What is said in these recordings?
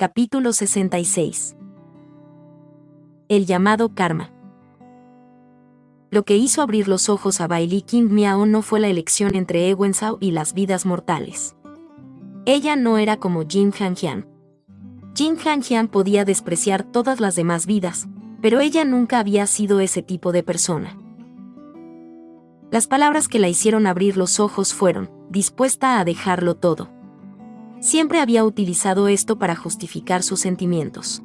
Capítulo 66. El llamado karma. Lo que hizo abrir los ojos a Bailey King Miao no fue la elección entre Ewen Zhao y las vidas mortales. Ella no era como Jin Hanjian. Jin Hanjian podía despreciar todas las demás vidas, pero ella nunca había sido ese tipo de persona. Las palabras que la hicieron abrir los ojos fueron, dispuesta a dejarlo todo. Siempre había utilizado esto para justificar sus sentimientos.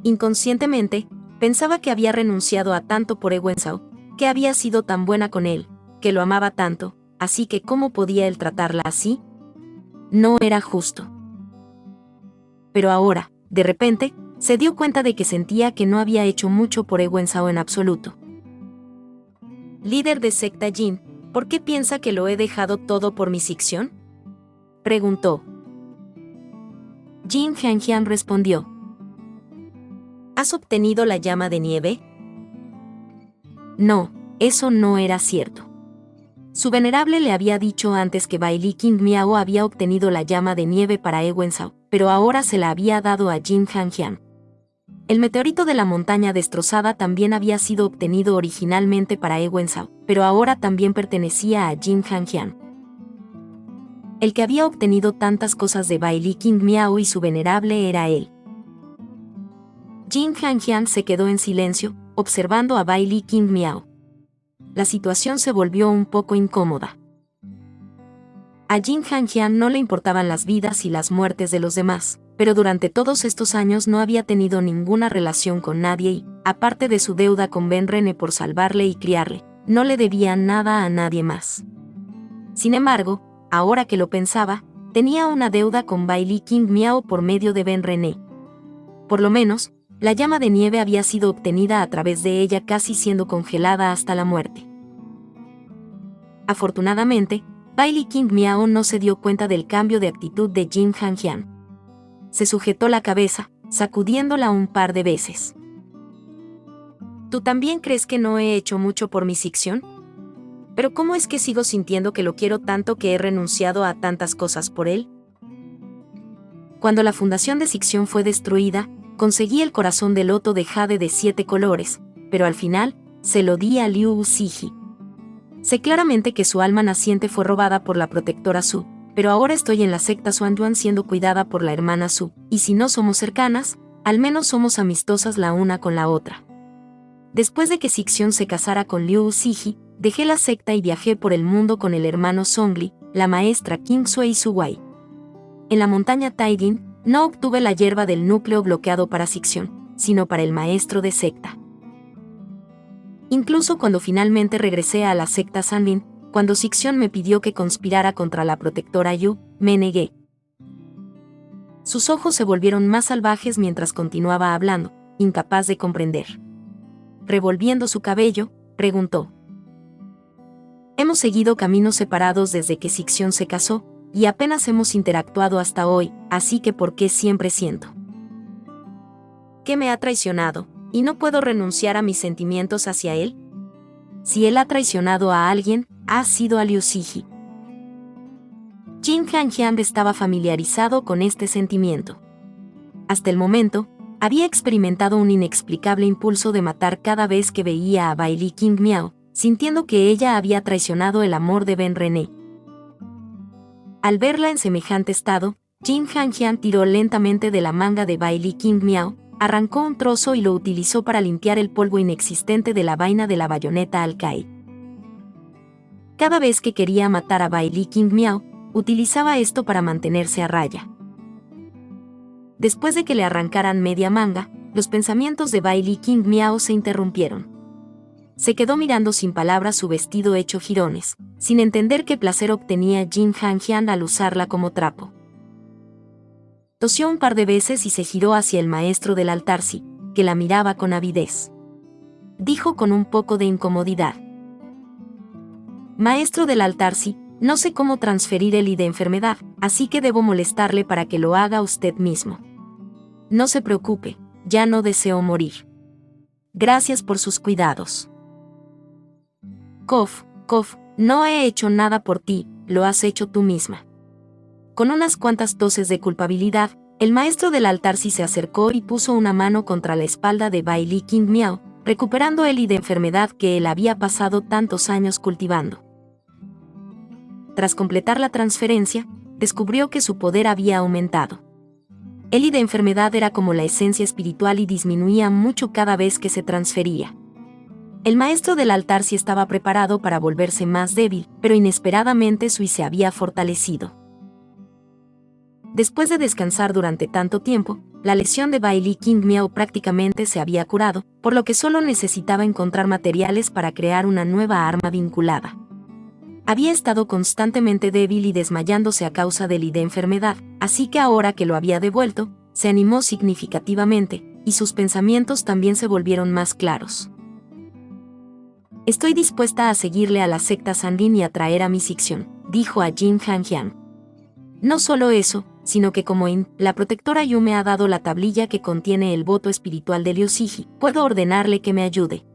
Inconscientemente, pensaba que había renunciado a tanto por Ewen Zhao, que había sido tan buena con él, que lo amaba tanto, así que ¿cómo podía él tratarla así? No era justo. Pero ahora, de repente, se dio cuenta de que sentía que no había hecho mucho por Ewen Zhao en absoluto. Líder de secta Jin, ¿por qué piensa que lo he dejado todo por mi Sixion? Preguntó. Jin Hanjian respondió. ¿Has obtenido la llama de nieve? No, eso no era cierto. Su venerable le había dicho antes que Bailey King Miao había obtenido la llama de nieve para Ewen Zhao, pero ahora se la había dado a Jin Hanjian. El meteorito de la montaña destrozada también había sido obtenido originalmente para Ewen Zhao, pero ahora también pertenecía a Jin Hanjian. El que había obtenido tantas cosas de Bailey King Miao y su venerable era él. Jin Hanjian se quedó en silencio, observando a Bailey King Miao. La situación se volvió un poco incómoda. A Jin Hanjian no le importaban las vidas y las muertes de los demás, pero durante todos estos años no había tenido ninguna relación con nadie y, aparte de su deuda con Ben Rene por salvarle y criarle, no le debía nada a nadie más. Sin embargo, ahora que lo pensaba, tenía una deuda con Bailey King Miao por medio de Ben Rene. Por lo menos, la llama de nieve había sido obtenida a través de ella casi siendo congelada hasta la muerte. Afortunadamente, Bailey King Miao no se dio cuenta del cambio de actitud de Jin Hanjian. Se sujetó la cabeza, sacudiéndola un par de veces. ¿Tú también crees que no he hecho mucho por mi Sixion? ¿Pero cómo es que sigo sintiendo que lo quiero tanto que he renunciado a tantas cosas por él? Cuando la fundación de Sixion fue destruida, conseguí el corazón de loto de jade de 7 colores, pero al final, se lo di a Liu Ziji. Sé claramente que su alma naciente fue robada por la protectora Su, pero ahora estoy en la secta Xuanyuan siendo cuidada por la hermana Su, y si no somos cercanas, al menos somos amistosas la una con la otra. Después de que Sixion se casara con Liu Ziji, dejé la secta y viajé por el mundo con el hermano Songli, la maestra Kingsui Suwai. En la montaña Taidin, no obtuve la hierba del núcleo bloqueado para Sixion, sino para el maestro de secta. Incluso cuando finalmente regresé a la secta Sanlin, cuando Sixion me pidió que conspirara contra la protectora Yu, me negué. Sus ojos se volvieron más salvajes mientras continuaba hablando, incapaz de comprender. Revolviendo su cabello, preguntó. Hemos seguido caminos separados desde que Sixion se casó, y apenas hemos interactuado hasta hoy, así que ¿por qué siempre siento que me ha traicionado, y no puedo renunciar a mis sentimientos hacia él? Si él ha traicionado a alguien, ha sido a Liu Ziji. Jin Hanjian estaba familiarizado con este sentimiento. Hasta el momento, había experimentado un inexplicable impulso de matar cada vez que veía a Bailey King Miao, sintiendo que ella había traicionado el amor de Ben Rene. Al verla en semejante estado, Jin Hanjian tiró lentamente de la manga de Bailey King Miao, arrancó un trozo y lo utilizó para limpiar el polvo inexistente de la vaina de la bayoneta Alkai. Cada vez que quería matar a Bailey King Miao, utilizaba esto para mantenerse a raya. Después de que le arrancaran media manga, los pensamientos de Bailey King Miao se interrumpieron. Se quedó mirando sin palabras su vestido hecho jirones, sin entender qué placer obtenía Jin Hanjian al usarla como trapo. Tosió un par de veces y se giró hacia el maestro del Altarsi, que la miraba con avidez. Dijo con un poco de incomodidad. Maestro del Altarsi, no sé cómo transferir el I de enfermedad, así que debo molestarle para que lo haga usted mismo. No se preocupe, ya no deseo morir. Gracias por sus cuidados. Kof, no he hecho nada por ti, lo has hecho tú misma. Con unas cuantas toses de culpabilidad, El maestro del altar se acercó y puso una mano contra la espalda de Bai Li King Miao, recuperando Eli de enfermedad que él había pasado tantos años cultivando. Tras completar la transferencia, descubrió que su poder había aumentado. Eli de enfermedad era como la esencia espiritual y disminuía mucho cada vez que se transfería. El maestro del altar estaba preparado para volverse más débil, pero inesperadamente Sui se había fortalecido. Después de descansar durante tanto tiempo, la lesión de Bai Li King Miao prácticamente se había curado, por lo que solo necesitaba encontrar materiales para crear una nueva arma vinculada. Había estado constantemente débil y desmayándose a causa de la enfermedad, así que ahora que lo había devuelto, se animó significativamente, y sus pensamientos también se volvieron más claros. Estoy dispuesta a seguirle a la secta Sanlin y a traer a mi Sixion, dijo a Jin Hanjian. No solo eso, sino que como la protectora Yu me ha dado la tablilla que contiene el voto espiritual de Liu Siji, puedo ordenarle que me ayude.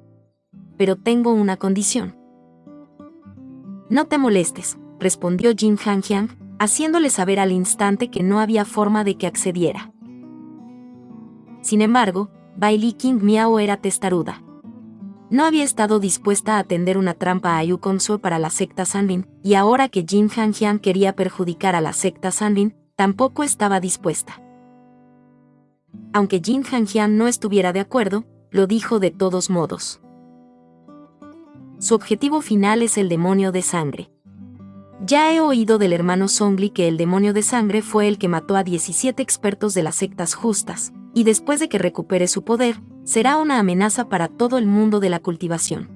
Pero tengo una condición. No te molestes, respondió Jin Hanjian, haciéndole saber al instante que no había forma de que accediera. Sin embargo, Bai Li King Miao era testaruda. No había estado dispuesta a tender una trampa a Yu Kongsu para la secta Sanlin, y ahora que Jin Hanjian quería perjudicar a la secta Sanlin, tampoco estaba dispuesta. Aunque Jin Hanjian no estuviera de acuerdo, lo dijo de todos modos. Su objetivo final es el demonio de sangre. Ya he oído del hermano Zhongli que el demonio de sangre fue el que mató a 17 expertos de las sectas justas, y después de que recupere su poder, será una amenaza para todo el mundo de la cultivación.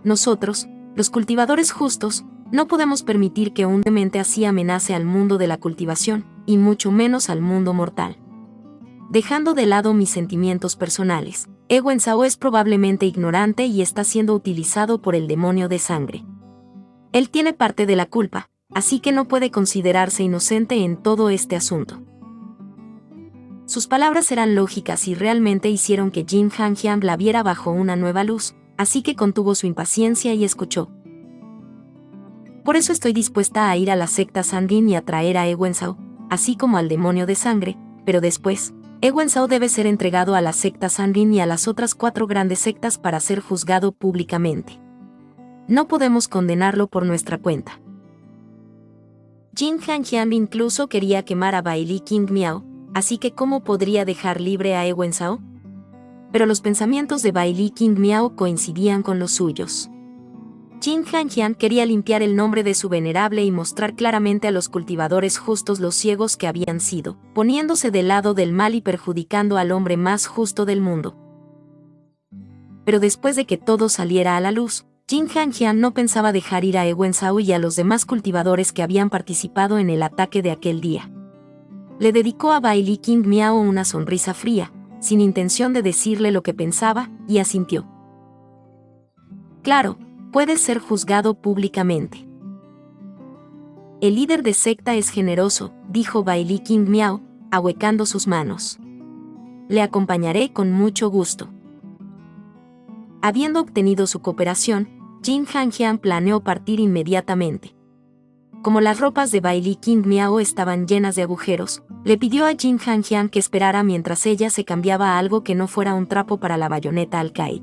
Nosotros, los cultivadores justos, no podemos permitir que un demente así amenace al mundo de la cultivación, y mucho menos al mundo mortal. Dejando de lado mis sentimientos personales, Ewen Sao es probablemente ignorante y está siendo utilizado por el demonio de sangre. Él tiene parte de la culpa, así que no puede considerarse inocente en todo este asunto. Sus palabras eran lógicas y realmente hicieron que Jin Hanjian la viera bajo una nueva luz, así que contuvo su impaciencia y escuchó. Por eso estoy dispuesta a ir a la secta Sanlin y a traer a Ewen Sao, así como al demonio de sangre, pero después, Ewen Sao debe ser entregado a la secta Sanlin y a las otras 4 grandes sectas para ser juzgado públicamente. No podemos condenarlo por nuestra cuenta. Jin Hanjian incluso quería quemar a Bai Li King Miao, así que ¿cómo podría dejar libre a Ewen Sao? Pero los pensamientos de Bai Li King Miao coincidían con los suyos. Jin Hanjian quería limpiar el nombre de su venerable y mostrar claramente a los cultivadores justos los ciegos que habían sido, poniéndose del lado del mal y perjudicando al hombre más justo del mundo. Pero después de que todo saliera a la luz, Jin Hanjian no pensaba dejar ir a Ewen Sao y a los demás cultivadores que habían participado en el ataque de aquel día. Le dedicó a Bai Li King Miao una sonrisa fría, sin intención de decirle lo que pensaba, y asintió. Claro, puedes ser juzgado públicamente. El líder de secta es generoso, dijo Bai Li King Miao, ahuecando sus manos. Le acompañaré con mucho gusto. Habiendo obtenido su cooperación, Jin Hanjian planeó partir inmediatamente. Como las ropas de Bai Li King Miao estaban llenas de agujeros, le pidió a Jin Hanjian que esperara mientras ella se cambiaba a algo que no fuera un trapo para la bayoneta Al-Qaid.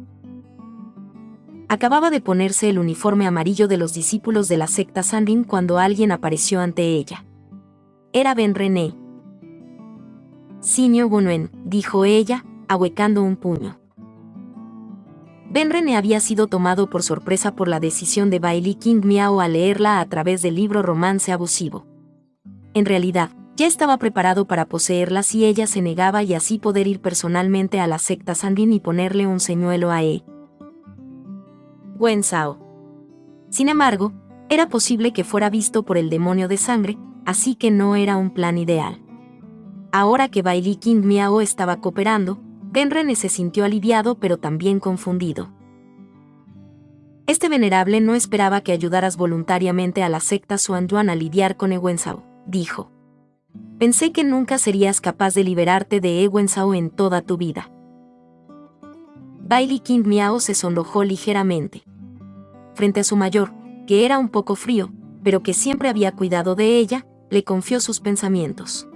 Acababa de ponerse el uniforme amarillo de los discípulos de la secta Sanlin cuando alguien apareció ante ella. Era Ben René. Sinyo Gunwen, dijo ella, ahuecando un puño. Ben René había sido tomado por sorpresa por la decisión de Bai Li King Miao al leerla a través del libro Romance Abusivo. En realidad, ya estaba preparado para poseerla si ella se negaba y así poder ir personalmente a la secta Sanlin y ponerle un señuelo a Ewen Sao. Sin embargo, era posible que fuera visto por el demonio de sangre, así que no era un plan ideal. Ahora que Bai Li King Miao estaba cooperando, Ben René se sintió aliviado pero también confundido. Este venerable no esperaba que ayudaras voluntariamente a la secta Xuanyuan a lidiar con Ewen Sao, dijo. Pensé que nunca serías capaz de liberarte de Ewen Sao en toda tu vida. Bai Li King Miao se sonrojó ligeramente. Frente a su mayor, que era un poco frío, pero que siempre había cuidado de ella, le confió sus pensamientos.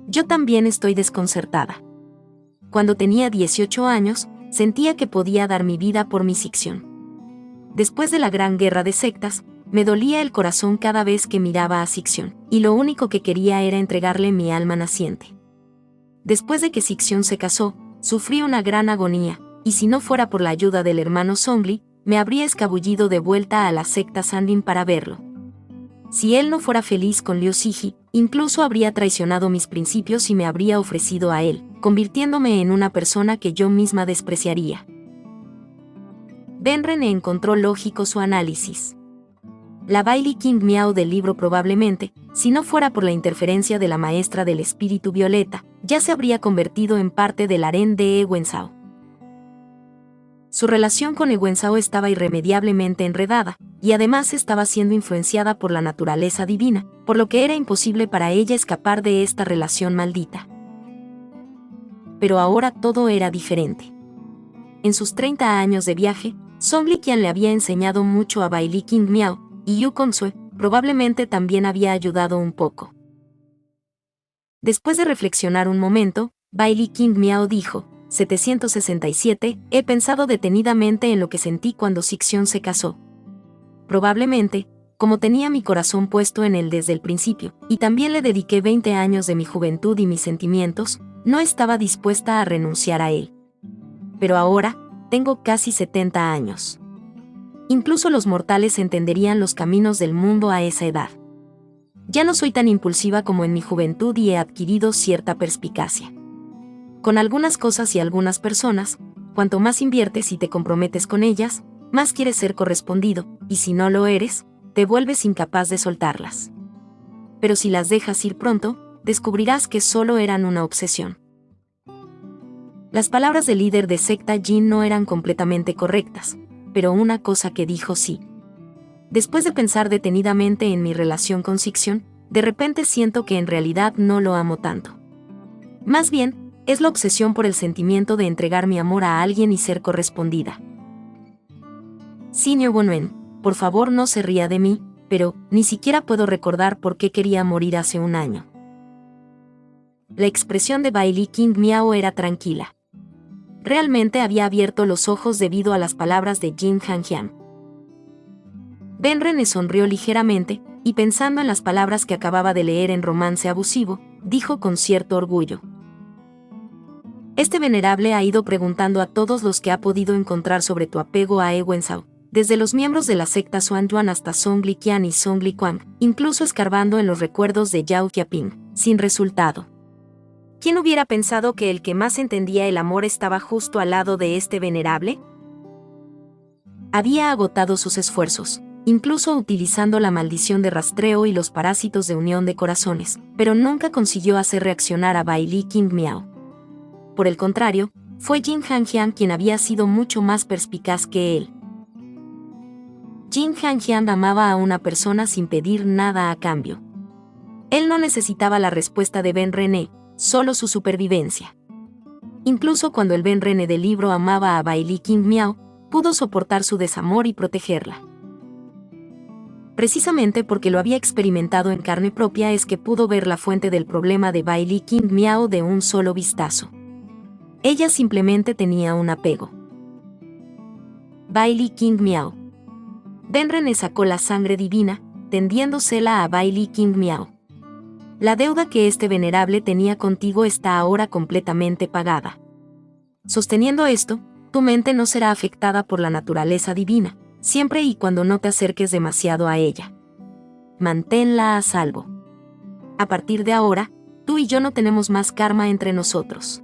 Yo también estoy desconcertada. Cuando tenía 18 años, sentía que podía dar mi vida por mi Sixion. Después de la gran guerra de sectas, me dolía el corazón cada vez que miraba a Sixion, y lo único que quería era entregarle mi alma naciente. Después de que Sixion se casó, sufrí una gran agonía, y si no fuera por la ayuda del hermano Zhongli, me habría escabullido de vuelta a la secta Sandin para verlo. Si él no fuera feliz con Liu Siji, incluso habría traicionado mis principios y me habría ofrecido a él, convirtiéndome en una persona que yo misma despreciaría. Benren encontró lógico su análisis. La Bailey King Miao del libro probablemente, si no fuera por la interferencia de la maestra del espíritu violeta, ya se habría convertido en parte del harén de He Wenzhao. Su relación con He Wenzhao estaba irremediablemente enredada, y además estaba siendo influenciada por la naturaleza divina, por lo que era imposible para ella escapar de esta relación maldita. Pero ahora todo era diferente. En sus 30 años de viaje, Zhongli Qian le había enseñado mucho a Bailey King Miao, y Yu Kongzue probablemente también había ayudado un poco. Después de reflexionar un momento, Bailey King Miao dijo: 767, he pensado detenidamente en lo que sentí cuando Sixion se casó. Probablemente, como tenía mi corazón puesto en él desde el principio, y también le dediqué 20 años de mi juventud y mis sentimientos, no estaba dispuesta a renunciar a él. Pero ahora, tengo casi 70 años. Incluso los mortales entenderían los caminos del mundo a esa edad. Ya no soy tan impulsiva como en mi juventud y he adquirido cierta perspicacia. Con algunas cosas y algunas personas, cuanto más inviertes y te comprometes con ellas, más quieres ser correspondido, y si no lo eres, te vuelves incapaz de soltarlas. Pero si las dejas ir pronto, descubrirás que solo eran una obsesión. Las palabras del líder de secta Jin no eran completamente correctas, pero una cosa que dijo sí. Después de pensar detenidamente en mi relación con Sixion, de repente siento que en realidad no lo amo tanto. Más bien, es la obsesión por el sentimiento de entregar mi amor a alguien y ser correspondida. Señor Bonwen, por favor no se ría de mí, pero ni siquiera puedo recordar por qué quería morir hace un año. La expresión de Bailey King Miao era tranquila. Realmente había abierto los ojos debido a las palabras de Jin Hanjian. Benren sonrió ligeramente, y pensando en las palabras que acababa de leer en Romance Abusivo, dijo con cierto orgullo: este venerable ha ido preguntando a todos los que ha podido encontrar sobre tu apego a He Wenzhao, desde los miembros de la secta Xuanyuan hasta Zhongli Qian y Zhongli Quang, incluso escarbando en los recuerdos de Yao Jiaping, sin resultado. ¿Quién hubiera pensado que el que más entendía el amor estaba justo al lado de este venerable? Había agotado sus esfuerzos, incluso utilizando la maldición de rastreo y los parásitos de unión de corazones, pero nunca consiguió hacer reaccionar a Bailey King Miao. Por el contrario, fue Jin Hanjian quien había sido mucho más perspicaz que él. Jin Hanjian amaba a una persona sin pedir nada a cambio. Él no necesitaba la respuesta de Benren, solo su supervivencia. Incluso cuando el Benren del libro amaba a Bailey King Miao, pudo soportar su desamor y protegerla. Precisamente porque lo había experimentado en carne propia es que pudo ver la fuente del problema de Bailey King Miao de un solo vistazo. Ella simplemente tenía un apego. Bailey King Miao. Benren sacó la sangre divina, tendiéndosela a Bailey King Miao. La deuda que este venerable tenía contigo está ahora completamente pagada. Sosteniendo esto, tu mente no será afectada por la naturaleza divina, siempre y cuando no te acerques demasiado a ella. Manténla a salvo. A partir de ahora, tú y yo no tenemos más karma entre nosotros.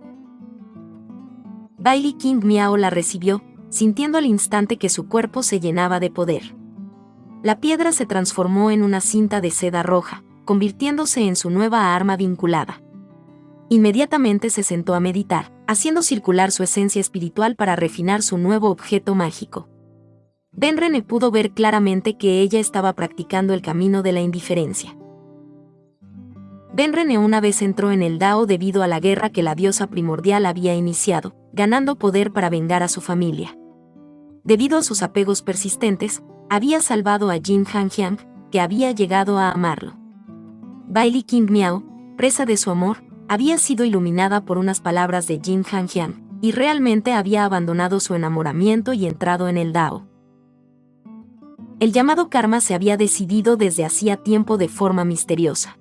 Bailey King Miao la recibió, sintiendo al instante que su cuerpo se llenaba de poder. La piedra se transformó en una cinta de seda roja, convirtiéndose en su nueva arma vinculada. Inmediatamente se sentó a meditar, haciendo circular su esencia espiritual para refinar su nuevo objeto mágico. Benren pudo ver claramente que ella estaba practicando el camino de la indiferencia. Benren una vez entró en el Dao debido a la guerra que la diosa primordial había iniciado, ganando poder para vengar a su familia. Debido a sus apegos persistentes, había salvado a Jin Hanjian, que había llegado a amarlo. Bailey King Miao, presa de su amor, Había sido iluminada por unas palabras de Jin Han-hyang, y realmente había abandonado su enamoramiento y entrado en el Dao. El llamado karma se había decidido desde hacía tiempo de forma misteriosa.